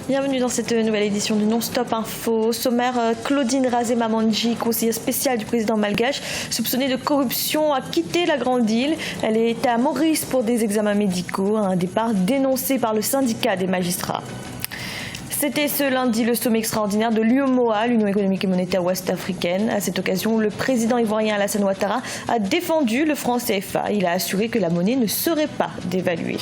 Bienvenue dans cette nouvelle édition de Non-Stop Info. Au sommaire, Claudine Razé-Mamandji, conseillère spéciale du président malgache, soupçonnée de corruption, a quitté la Grande Île. Elle est à Maurice pour des examens médicaux, un départ dénoncé par le syndicat des magistrats. C'était ce lundi le sommet extraordinaire de l'UEMOA, l'Union économique et monétaire ouest-africaine. À cette occasion, le président ivoirien Alassane Ouattara a défendu le franc CFA. Il a assuré que la monnaie ne serait pas dévaluée.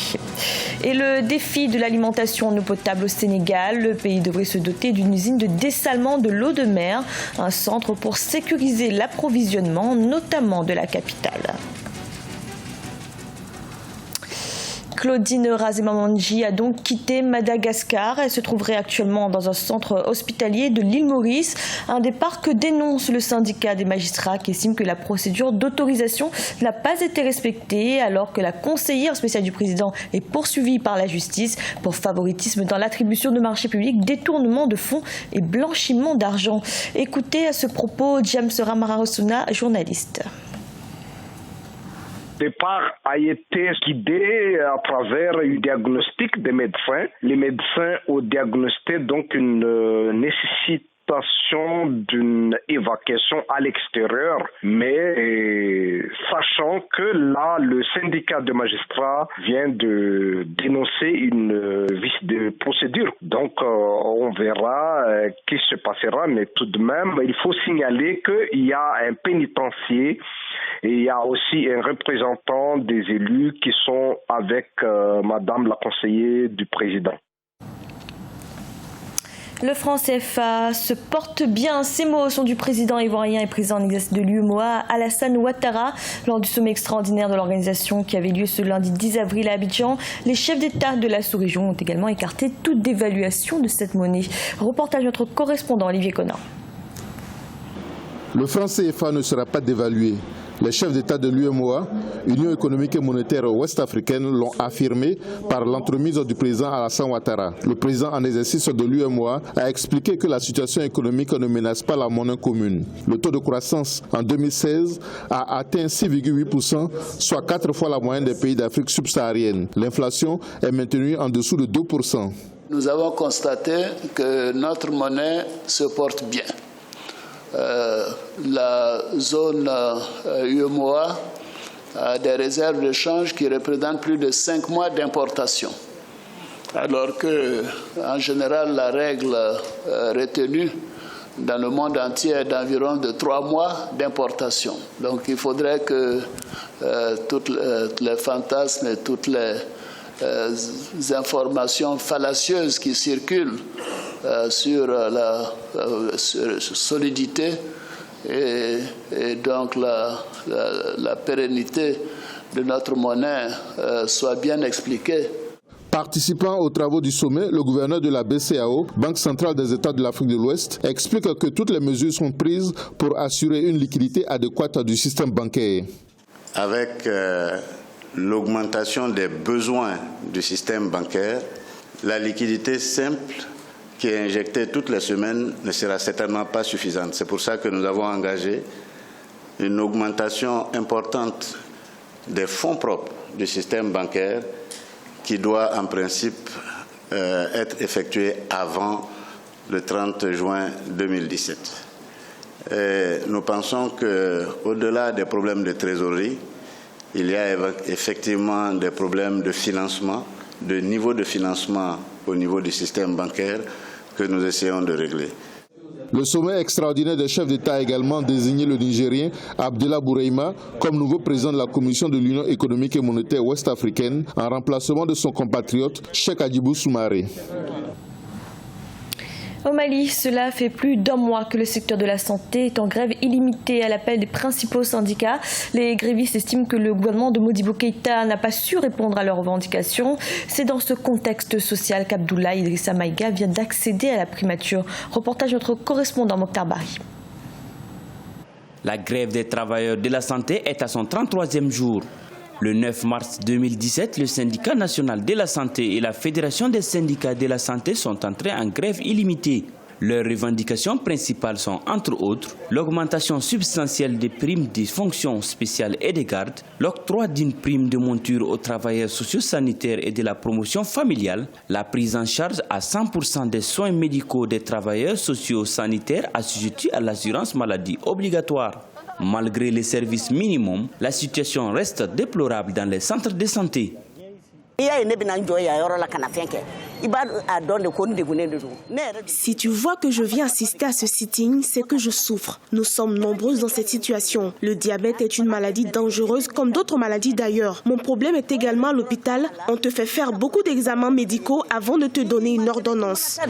Et le défi de l'alimentation en eau potable au Sénégal, le pays devrait se doter d'une usine de dessalement de l'eau de mer, un centre pour sécuriser l'approvisionnement, notamment de la capitale. Claudine Razé-Mamandji a donc quitté Madagascar. Elle se trouverait actuellement dans un centre hospitalier de l'île Maurice. Un départ que dénonce le syndicat des magistrats qui estime que la procédure d'autorisation n'a pas été respectée alors que la conseillère spéciale du président est poursuivie par la justice pour favoritisme dans l'attribution de marchés publics, détournement de fonds et blanchiment d'argent. Écoutez à ce propos James Ramarosuna, journaliste. Le départ a été guidé à travers un diagnostic des médecins. Les médecins ont diagnostiqué donc une nécessitation d'une évacuation à l'extérieur, mais sachant que là, le syndicat de magistrats vient de dénoncer une vice de procédure. Donc, on verra qui se passera, mais tout de même, il faut signaler qu'il y a un pénitencier et il y a aussi un représentant des élus qui sont avec Madame la conseillère du président. Le franc CFA se porte bien. Ces mots sont du président ivoirien et président en exercice de l'UEMOA, Alassane Ouattara, lors du sommet extraordinaire de l'organisation qui avait lieu ce lundi 10 avril à Abidjan. Les chefs d'État de la sous-région ont également écarté toute dévaluation de cette monnaie. Reportage de notre correspondant Olivier Conan. Le franc CFA ne sera pas dévalué. Les chefs d'État de l'UEMOA, Union économique et monétaire ouest-africaine, l'ont affirmé par l'entremise du président Alassane Ouattara. Le président en exercice de l'UEMOA a expliqué que la situation économique ne menace pas la monnaie commune. Le taux de croissance en 2016 a atteint 6,8%, soit 4 fois la moyenne des pays d'Afrique subsaharienne. L'inflation est maintenue en dessous de 2%. Nous avons constaté que notre monnaie se porte bien. La zone UEMOA a des réserves de change qui représentent plus de 5 mois d'importation. Alors que, en général, la règle retenue dans le monde entier est d'environ de 3 mois d'importation. Donc il faudrait que toutes les fantasmes et toutes les informations fallacieuses qui circulent sur la solidité et donc la pérennité de notre monnaie soient bien expliquées. Participant aux travaux du sommet, le gouverneur de la BCEAO, Banque centrale des États de l'Afrique de l'Ouest, explique que toutes les mesures sont prises pour assurer une liquidité adéquate du système bancaire. Avec l'augmentation des besoins du système bancaire, la liquidité simple qui est injectée toutes les semaines ne sera certainement pas suffisante. C'est pour ça que nous avons engagé une augmentation importante des fonds propres du système bancaire qui doit en principe être effectuée avant le 30 juin 2017. Et nous pensons qu'au-delà des problèmes de trésorerie, il y a effectivement des problèmes de financement, de niveau de financement au niveau du système bancaire que nous essayons de régler. Le sommet extraordinaire des chefs d'État a également désigné le Nigérien Abdallah Bourema comme nouveau président de la Commission de l'Union économique et monétaire ouest-africaine en remplacement de son compatriote Cheikh Hadjibou Soumaré. Au Mali, cela fait plus d'un mois que le secteur de la santé est en grève illimitée à l'appel des principaux syndicats. Les grévistes estiment que le gouvernement de Modibo Keïta n'a pas su répondre à leurs revendications. C'est dans ce contexte social qu'Abdoulaye Idrissa Maïga vient d'accéder à la primature. Reportage de notre correspondant Mokhtar Bari. La grève des travailleurs de la santé est à son 33e jour. Le 9 mars 2017, le syndicat national de la santé et la fédération des syndicats de la santé sont entrés en grève illimitée. Leurs revendications principales sont, entre autres, l'augmentation substantielle des primes des fonctions spéciales et des gardes, l'octroi d'une prime de monture aux travailleurs socio-sanitaires et de la promotion familiale, la prise en charge à 100% des soins médicaux des travailleurs socio-sanitaires assujettis à l'assurance maladie obligatoire. Malgré les services minimums, la situation reste déplorable dans les centres de santé. Si tu vois que je viens assister à ce sitting, c'est que je souffre. Nous sommes nombreuses dans cette situation. Le diabète est une maladie dangereuse comme d'autres maladies d'ailleurs. Mon problème est également à l'hôpital. On te fait faire beaucoup d'examens médicaux avant de te donner une ordonnance.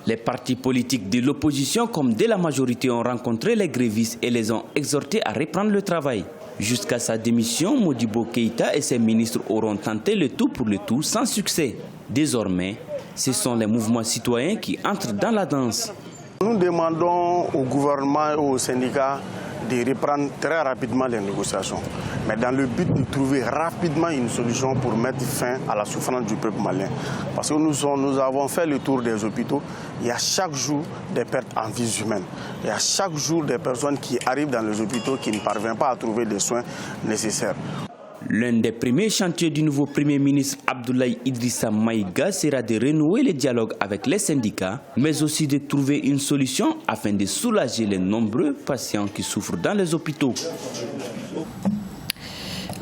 Les partis politiques de l'opposition comme de la majorité ont rencontré les grévistes et les ont exhortés à reprendre le travail. Jusqu'à sa démission, Modibo Keïta et ses ministres auront tenté le tout pour le tout sans succès. Désormais, ce sont les mouvements citoyens qui entrent dans la danse. Nous demandons au gouvernement et aux syndicats de reprendre très rapidement les négociations, mais dans le but de trouver rapidement une solution pour mettre fin à la souffrance du peuple malien. Parce que nous avons fait le tour des hôpitaux, il y a chaque jour des pertes en vies humaines. Il y a chaque jour des personnes qui arrivent dans les hôpitaux qui ne parviennent pas à trouver les soins nécessaires. L'un des premiers chantiers du nouveau Premier ministre Abdoulaye Idrissa Maïga sera de renouer le dialogue avec les syndicats, mais aussi de trouver une solution afin de soulager les nombreux patients qui souffrent dans les hôpitaux.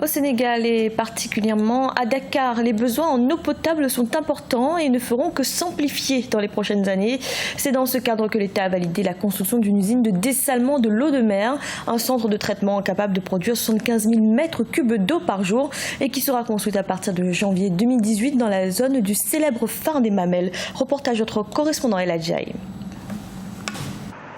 Au Sénégal et particulièrement à Dakar, les besoins en eau potable sont importants et ne feront que s'amplifier dans les prochaines années. C'est dans ce cadre que l'État a validé la construction d'une usine de dessalement de l'eau de mer, un centre de traitement capable de produire 75 000 mètres cubes d'eau par jour et qui sera construite à partir de janvier 2018 dans la zone du célèbre phare des Mamelles. Reportage de notre correspondant El Adjaï.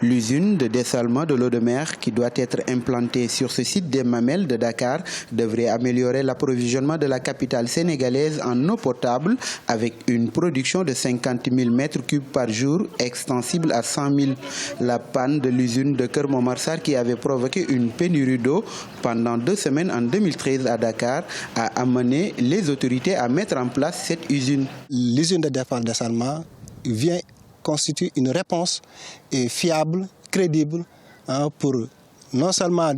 L'usine de dessalement de l'eau de mer qui doit être implantée sur ce site des Mamelles de Dakar devrait améliorer l'approvisionnement de la capitale sénégalaise en eau potable avec une production de 50 000 mètres cubes par jour extensible à 100 000. La panne de l'usine de Keur Momar-Sarr qui avait provoqué une pénurie d'eau pendant 2 semaines en 2013 à Dakar a amené les autorités à mettre en place cette usine. L'usine de dessalement constitue une réponse fiable, crédible, pour non seulement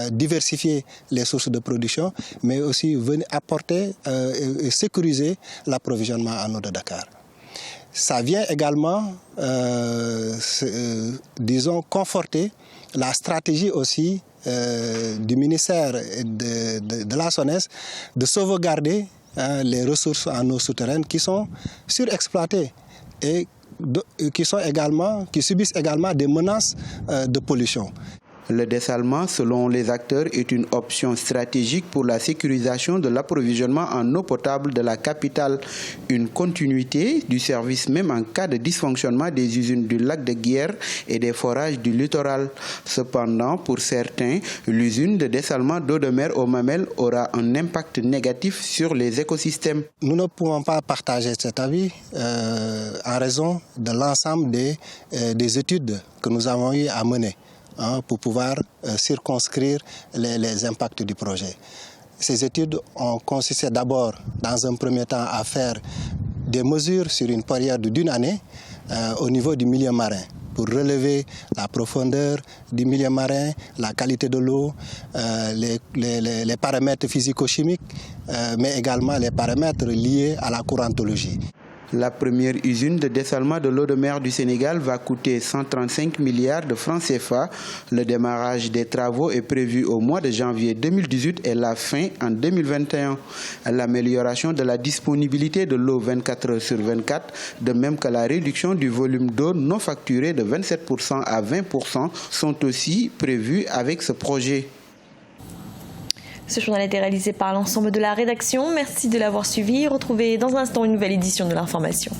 diversifier les sources de production, mais aussi venir apporter et sécuriser l'approvisionnement en eau de Dakar. Ça vient également, disons, conforter la stratégie aussi du ministère de la SONES de sauvegarder les ressources en eau souterraine qui sont surexploitées et qui subissent également des menaces de pollution. Le dessalement, selon les acteurs, est une option stratégique pour la sécurisation de l'approvisionnement en eau potable de la capitale. Une continuité du service même en cas de dysfonctionnement des usines du lac de Guiers et des forages du littoral. Cependant, pour certains, l'usine de dessalement d'eau de mer aux Mamelles aura un impact négatif sur les écosystèmes. Nous ne pouvons pas partager cet avis en raison de l'ensemble des études que nous avons eu à mener pour pouvoir circonscrire les impacts du projet. Ces études ont consisté d'abord, dans un premier temps, à faire des mesures sur une période d'1 année au niveau du milieu marin, pour relever la profondeur du milieu marin, la qualité de l'eau, les paramètres physico-chimiques, mais également les paramètres liés à la courantologie. La première usine de dessalement de l'eau de mer du Sénégal va coûter 135 milliards de francs CFA. Le démarrage des travaux est prévu au mois de janvier 2018 et la fin en 2021. L'amélioration de la disponibilité de l'eau 24 heures sur 24, de même que la réduction du volume d'eau non facturé de 27% à 20% sont aussi prévus avec ce projet. Ce journal a été réalisé par l'ensemble de la rédaction. Merci de l'avoir suivi. Retrouvez dans un instant une nouvelle édition de l'information.